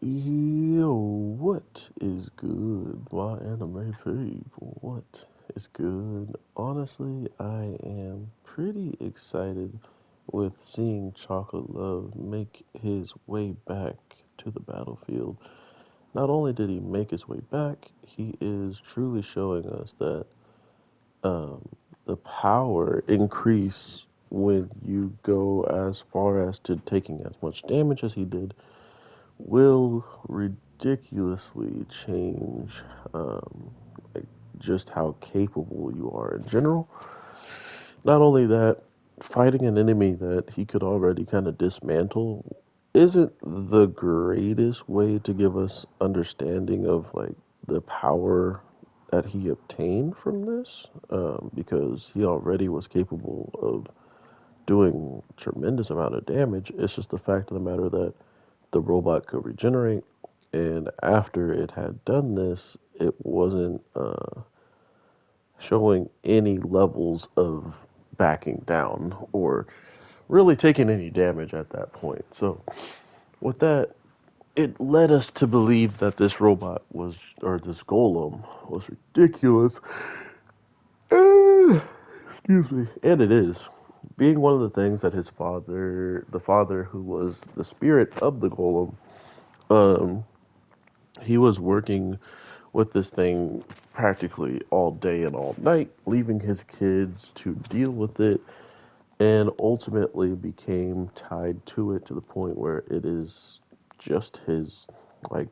Yo, what is good, my anime people? What is good? Honestly, I am pretty excited with seeing Chocolove make his way back to the battlefield. Not only did he make his way back, he is truly showing us that um, the power increase when you go as far as to taking as much damage as he did will ridiculously change like just how capable you are in general. Not only that, fighting an enemy that he could already kind of dismantle isn't the greatest way to give us understanding of like the power that he obtained from this, because he already was capable of doing tremendous amount of damage. It's just the fact of the matter that the robot could regenerate, and after it had done this, it wasn't showing any levels of backing down or really taking any damage at that point. So, with that, it led us to believe that this robot was, or this golem, was ridiculous. Excuse me. And it is. Being one of the things that his father, the father who was the spirit of the golem, um, he was working with this thing practically all day and all night, leaving his kids to deal with it, and ultimately became tied to it to the point where it is just his, like,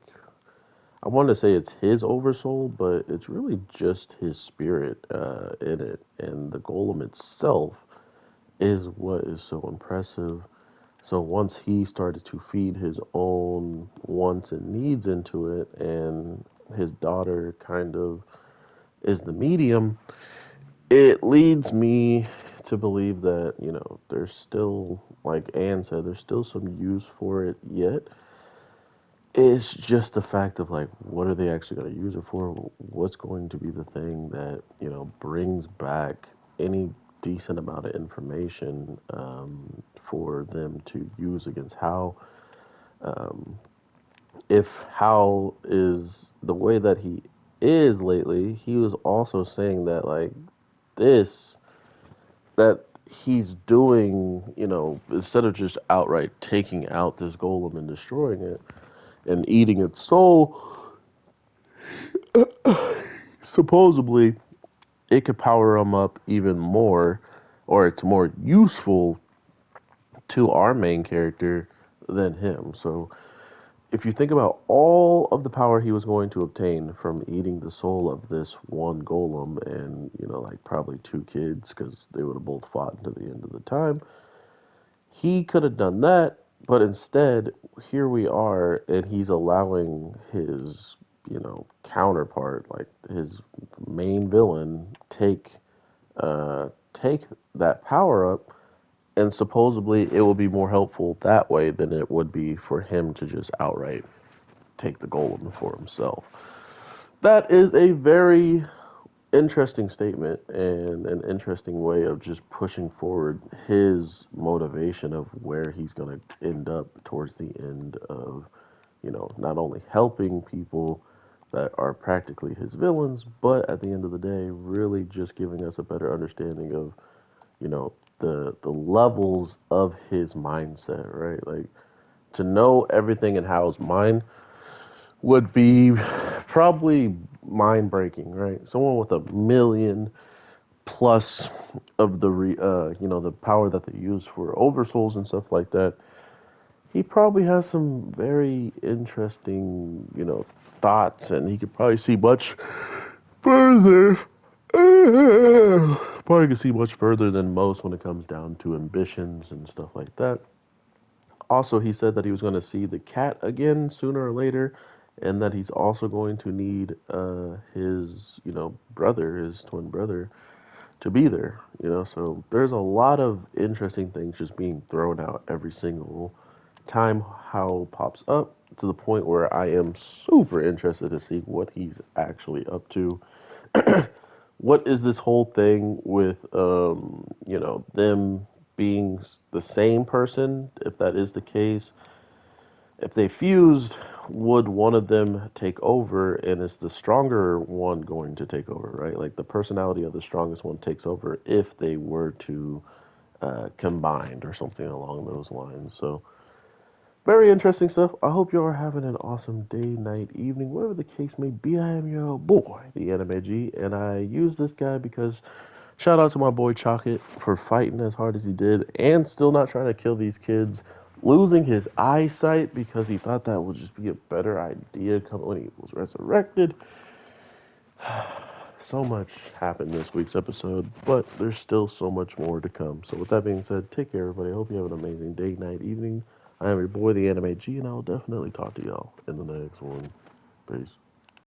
I want to say it's his oversoul, but it's really just his spirit in it. And the golem itself is what is so impressive. So once he started to feed his own wants and needs into it, and his daughter kind of is the medium, it leads me to believe that, there's still, like Anne said, there's still some use for it yet. It's just the fact of like, what are they actually going to use it for? What's going to be the thing that, brings back any decent amount of information for them to use against how. Um, if How is the way that he is lately, he was also saying that like this that he's doing, instead of just outright taking out this golem and destroying it and eating its soul, supposedly it could power him up even more, or it's more useful to our main character than him. So if you think about all of the power he was going to obtain from eating the soul of this one golem and, like probably two kids, because they would have both fought until the end of the time, he could have done that, but instead, here we are, and he's allowing his, counterpart, like his main villain, take that power up, and supposedly it will be more helpful that way than it would be for him to just outright take the golem for himself. That is a very interesting statement and an interesting way of just pushing forward his motivation of where he's going to end up towards the end of, not only helping people that are practically his villains, but at the end of the day, really just giving us a better understanding of, the levels of his mindset, right? Like to know everything in Hal's mind would be probably mind breaking, right? Someone with a million plus of the power that they use for oversouls and stuff like that. He probably has some very interesting, thoughts, and he could probably see much further. Probably could see much further than most when it comes down to ambitions and stuff like that. Also, he said that he was going to see the cat again sooner or later, and that he's also going to need his, brother, his twin brother, to be there. So there's a lot of interesting things just being thrown out every single time how pops up to the point where I am super interested to see what he's actually up to. What is this whole thing with them being the same person? If that is the case, if they fused, would one of them take over, and is the stronger one going to take over, right? Like the personality of the strongest one takes over if they were to combined or something along those lines. So very interesting stuff. I hope you are having an awesome day, night, evening, whatever the case may be. I am your boy, the Anime G, and I use this guy because shout out to my boy Chocolate for fighting as hard as he did and still not trying to kill these kids, losing his eyesight because he thought that would just be a better idea when he was resurrected. So much happened this week's episode, but there's still so much more to come. So with that being said, take care, everybody. I hope you have an amazing day, night, evening. I am your boy, the Anime G, and I'll definitely talk to y'all in the next one. Peace.